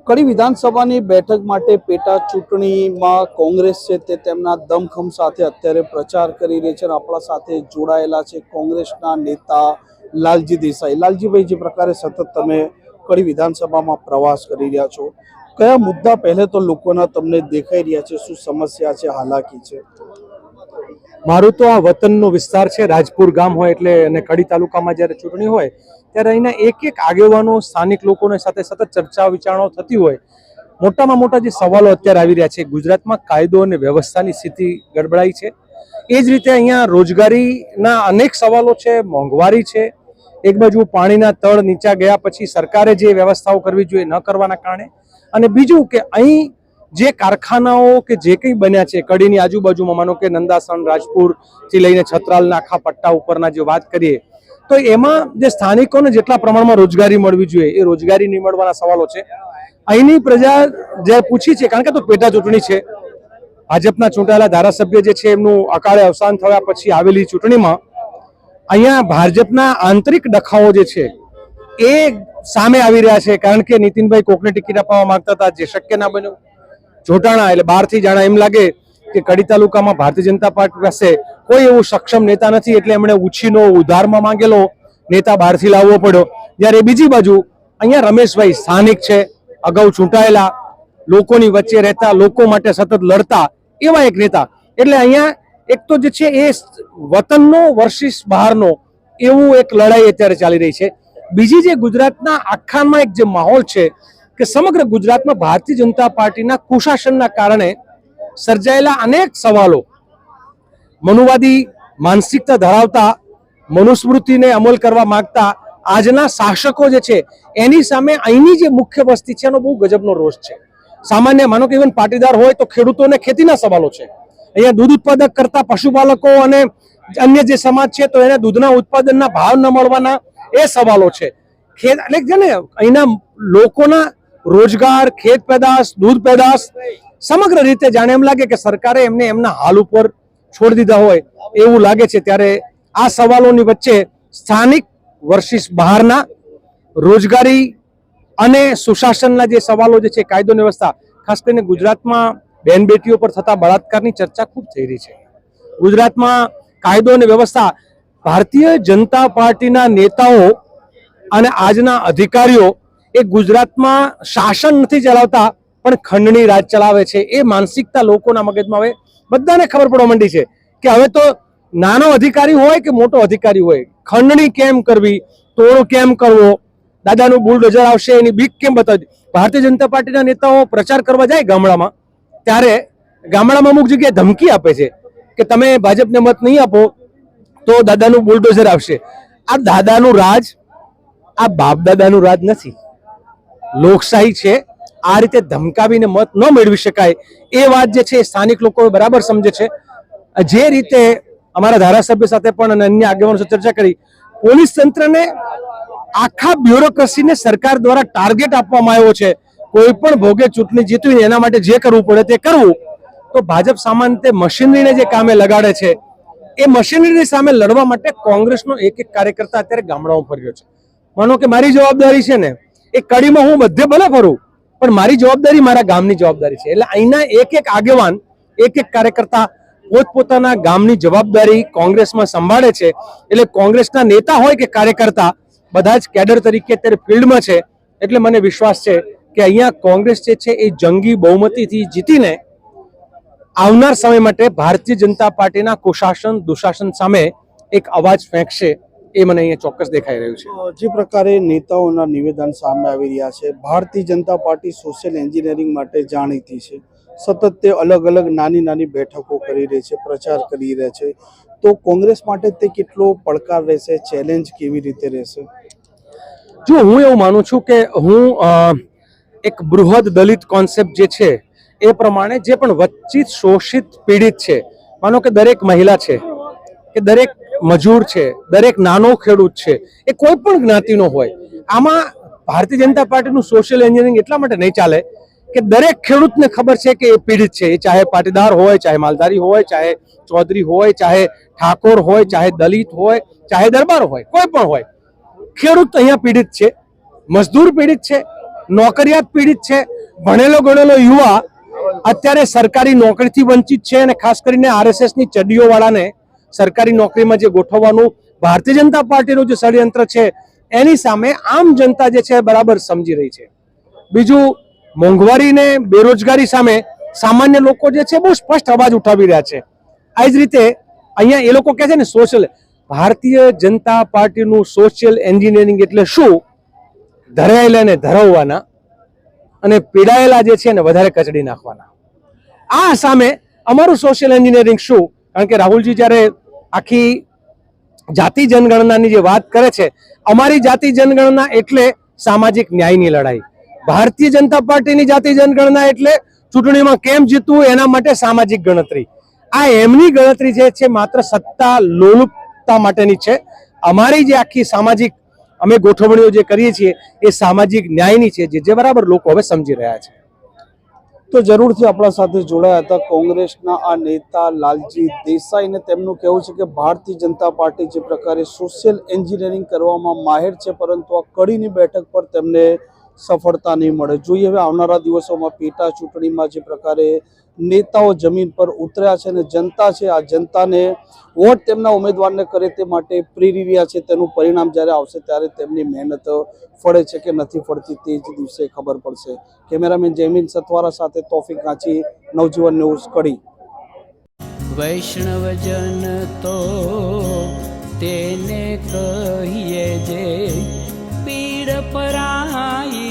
કડી વિધાનસભાની બેઠક માટે પેટા ચૂંટણીમાં કોંગ્રેસ છે તે તેમના દમખમ સાથે અત્યારે પ્રચાર કરી રહી છે અને આપણા સાથે જોડાયેલા છે કોંગ્રેસના નેતા લાલજી દેસાઈ। લાલજીભાઈ, જે પ્રકારે સતત તમે કડી વિધાનસભામાં પ્રવાસ કરી રહ્યા છો, કયા મુદ્દા પહેલે તો લોકોના તમને દેખાઈ રહ્યા છે? શું સમસ્યા છે, હાલાકી છે? મારું તો આ વતનનો વિસ્તાર છે, રાજપુર ગામ હોય એટલે અને કડી તાલુકામાં જ્યારે ચૂંટણી હોય ત્યારે અહીંના એક આગેવાનો સ્થાનિક લોકોને સાથે સતત ચર્ચા વિચારણાઓ થતી હોય। મોટામાં મોટા જે સવાલો અત્યારે આવી રહ્યા છે, ગુજરાતમાં કાયદો અને વ્યવસ્થાની સ્થિતિ ગડબડાઈ છે, એ જ રીતે અહીંયા રોજગારીના અનેક સવાલો છે, મોંઘવારી છે, એક બાજુ પાણીના તળ નીચા ગયા પછી સરકારે જે વ્યવસ્થાઓ કરવી જોઈએ ન કરવાના કારણે, અને બીજું કે અહીં જે કારખાનાઓ કે જે કંઈ બન્યા છે કડીની આજુબાજુમાં, માનો કે નંદાસણ, રાજપુરથી લઈને છત્રાલના આખા પટ્ટા ઉપરના જે વાત કરીએ તો એમાં જે સ્થાનિકોને જેટલા પ્રમાણમાં રોજગારી મળવી જોઈએ એ રોજગારી નહીં મળવાના સવાલો છે। અહીંની પ્રજા જે પૂછી છે, કારણ કે તો પેટા ચૂંટણી છે, ભાજપના ચૂંટાયેલા ધારાસભ્ય જે છે એમનું અકાળે અવસાન થયા પછી આવેલી ચૂંટણીમાં અહીંયા ભાજપના આંતરિક ડખાઓ જે છે એ સામે આવી રહ્યા છે, કારણ કે નીતિનભાઈ કોકને ટિકિટ અપાવવા માંગતા હતા, જે શક્ય ના બન્યું। જોટાણા એટલે બહારથી જાણા એમ લાગે કે કડી તાલુકામાં ભારતીય જનતા પાર્ટી પાસે કોઈ એવું સક્ષમ નેતા નથી એટલે એમણે ઉછીનો ઉધારમાં માંગેલો નેતા બહારથી લાવવો પડ્યો। જ્યારે બીજી બાજુ અહીંયા રમેશભાઈ સ્થાનિક છે, અગાઉ ચૂંટાયેલા, લોકોની વચ્ચે રહેતા, લોકો માટે સતત લડતા એવા એક નેતા, એટલે અહીંયા એક તો જે છે એ વતનનો વર્સિસ બહારનો એવું એક લડાઈ અત્યારે ચાલી રહી છે। બીજી જે ગુજરાતના આખામાં એક જે માહોલ છે કે સમગ્ર ગુજરાતમાં ભારતીય જનતા પાર્ટીના કુશાસનના કારણે સર્જાયેલા અનેક સવાલો, મનુવાદી માનસિકતા ધરાવતા, મનુસ્મૃતિને અમલ કરવા માંગતા આજના શાસકો જે છે એની સામે અહીંની જે મુખ્ય વસ્તી છે એનો બહુ ગજબનો રોષ છે। સામાન્ય માનો કે ઇવન પાટીદાર હોય તો ખેડૂતોને ખેતીના સવાલો છે, અહીંયા દૂધ ઉત્પાદક કરતા પશુપાલકો અને અન્ય જે સમાજ છે તો એને દૂધના ઉત્પાદનના ભાવ ન મળવાના એ સવાલો છે। એટલે છે ને અહીંના લોકોના રોજગાર, ખેત પેદાશ, દૂધ પેદાશ સમગ્ર રીતે જાણે એમ લાગે કે સરકારે એમને એમના હાલ ઉપર છોડી દીધા હોય એવું લાગે છે। ત્યારે આ સવાલોની વચ્ચે સ્થાનિક વર્સિસ બહારના, રોજગારી અને સુશાસનના જે સવાલો જે છે, કાયદો વ્યવસ્થા, ખાસ કરીને ગુજરાતમાં બેન બેટીઓ પર થતા બળાત્કારની ચર્ચા ખૂબ થઈ રહી છે। ગુજરાતમાં કાયદો અને વ્યવસ્થા, ભારતીય જનતા પાર્ટીના નેતાઓ અને આજના અધિકારીઓ એ ગુજરાતમાં શાસન નથી ચલાવતા પણ ખંડણી રાજ ચલાવે છે। એ માનસિકતા લોકોના મગજમાં હવે બધાને ખબર પડવા માંડી છે કે હવે તો નાનો અધિકારી હોય કે મોટો અધિકારી હોય, ખંડણી કેમ કરવી, તોડો કેમ કરવો, દાદાનું બુલડોઝર આવશે એની બીક કેમ બતાવવી। ભારતીય જનતા પાર્ટીના નેતાઓ પ્રચાર કરવા જાય ગામડામાં ત્યારે ગામડામાં અમુક જગ્યાએ ધમકી આપે છે કે તમે ભાજપને મત નહીં આપો તો દાદાનું બુલડોઝર આવશે। આ દાદાનું રાજ, આ બાપ દાદાનું રાજ નથી, લોકશાહી છે। આ રીતે ધમકાવીને મત ન મેળવી શકાય એ વાત જે છે સ્થાનિક લોકો બરાબર સમજે છે। જે રીતે અમારા ધારાસભ્ય સાથે પણ અને અન્ય આગેવાનો સાથે ચર્ચા કરી, પોલીસ તંત્રને આખા બ્યુરોક્રેસીને સરકાર દ્વારા ટાર્ગેટ આપવામાં આવ્યો છે, કોઈ પણ ભોગે ચૂંટણી જીતવી એના માટે જે કરવું પડે તે કરવું। તો ભાજપ સામાન્ય રીતે મશીનરીને જે કામે લગાડે છે એ મશીનરીની સામે લડવા માટે કોંગ્રેસનો એક કાર્યકર્તા અત્યારે ગામડામાં ફર્યો છે। માનો કે મારી જવાબદારી છે ને એ કડીમાં હું બધે ભલે ફરું પણ મારી જવાબદારી મારા ગામની જવાબદારી છે, એટલે અહીંના એક આગેવાન, એક કાર્યકર્તા પોતપોતાના ગામની જવાબદારી કોંગ્રેસમાં સંભાળે છે। એટલે કોંગ્રેસના નેતા હોય કે કાર્યકર્તા બધા જ કેડર તરીકે અત્યારે ફિલ્ડમાં છે। એટલે મને વિશ્વાસ છે કે અહીંયા કોંગ્રેસ જે છે એ જંગી બહુમતીથી જીતીને આવનાર સમય માટે ભારતીય જનતા પાર્ટીના કુશાસન, દુશાસન સામે એક અવાજ ફેંકશે એ મને અહીંયા ચોક્કસ દેખાઈ રહ્યું છે। જે પ્રકારે નેતાઓના નિવેદન સામે આવી રહ્યા છે, Bharatiya Janata party social engineering માટે જાણીતી છે, સતત તે અલગ અલગ નાની નાની બેઠકો કરી રહી છે, પ્રચાર કરી રહી છે, તો કોંગ્રેસ માટે તે કેટલો પડકાર રહેશે, ચેલેન્જ કેવી રીતે રહેશે? જો હું એવું માનું છું કે હું એક બૃહદ દલિત કોન્સેપ્ટ જે છે એ પ્રમાણે જે પણ વંચિત, શોષિત, પીડિત છે, માનો કે દરેક મહિલા છે કે દરેક મજૂર છે, દરેક નાનો ખેડૂત છે, એ કોઈ પણ જ્ઞાતિનો હોય, આમાં ભારતીય જનતા પાર્ટીનું સોશિયલ એન્જિનિયરિંગ એટલા માટે નહીં ચાલે કે દરેક ખેડૂતને ખબર છે કે એ પીડિત છે, એ ચાહે પાટીદાર હોય, ચાહે માલધારી હોય, ચાહે ચૌધરી હોય, ચાહે ઠાકોર હોય, ચાહે દલિત હોય, ચાહે દરબાર હોય, કોઈ પણ હોય, ખેડૂત અહીંયા પીડિત છે, મજદૂર પીડિત છે, નોકરિયાત પીડિત છે, ભણેલો ગણેલો યુવા અત્યારે સરકારી નોકરીથી વંચિત છે અને ખાસ કરીને આરએસએસ ની ચડીઓ વાળાને સરકારી નોકરીમાં જે ગોઠવવાનું ભારતીય જનતા પાર્ટીનું જે ષડયંત્ર છે એની સામે આમ જનતા જે છે બરાબર સમજી રહી છે. બીજું, મોંઘવારી ને બેરોજગારી સામે સામાન્ય લોકો જે છે બહુ સ્પષ્ટ અવાજ ઉઠાવી રહ્યા છે. આ જ રીતે અહીંયા એ લોકો કહે છે ને સોશિયલ, ભારતીય જનતા પાર્ટીનું સોશિયલ એન્જિનિયરિંગ એટલે શું? ધરાયેલા ને ધરાવવાના અને પીડાયેલા જે છે ને વધારે કચડી નાખવાના. આ સામે અમારું સોશિયલ એન્જિનિયરિંગ શું? કારણ કે રાહુલજી જ્યારે આખી જાતિ જનગણનાની જે વાત કરે છે, અમારી જાતિ જનગણના એટલે સામાજિક ન્યાયની લડાઈ. ભારતીય જનતા પાર્ટીની જાતિ જનગણના એટલે ચૂંટણીમાં કેમ જીતવું એના માટે સામાજિક ગણતરી. આ એમની ગણતરી જે છે માત્ર સત્તા લોલુપતા માટેની છે. અમારી જે આખી સામાજિક અમે ગોઠવણીઓ જે કરીએ છીએ એ સામાજિક ન્યાયની છે, જે બરાબર લોકો હવે સમજી રહ્યા છે. તો જરૂરથી આપણા સાથે જોડાયા હતા કોંગ્રેસના આ નેતા લાલજી દેસાઈને. તેમનું કહેવું છે કે ભારતીય જનતા પાર્ટી જે પ્રકારે સોશિયલ એન્જિનિયરિંગ કરવામાં માહેર છે, પરંતુ આ કડીની બેઠક પર તેમને સફળતા નહીં મળે. જોઈએ હવે આવનારા દિવસોમાં પેટા ચૂંટણીમાં જે પ્રકારે નેતાઓ જમીન પર ઉતર્યા છે અને જનતા છે આ જનતાને વોટ તેમના ઉમેદવારને કરે તે માટે પ્રેરી રહ્યા છે. તેનું પરિણામ જ્યારે આવશે ત્યારે તેમની મહેનત ફળે છે કે નથી ફળતી તે જ દિવસે ખબર પડશે. કેમેરામેન જયમીન સતવારા સાથે તોફિક ગાંચી, નવજીવન ન્યૂઝ, કડી. વૈષ્ણવજન તો તેને કહીએ જે પીડ પરાઈ.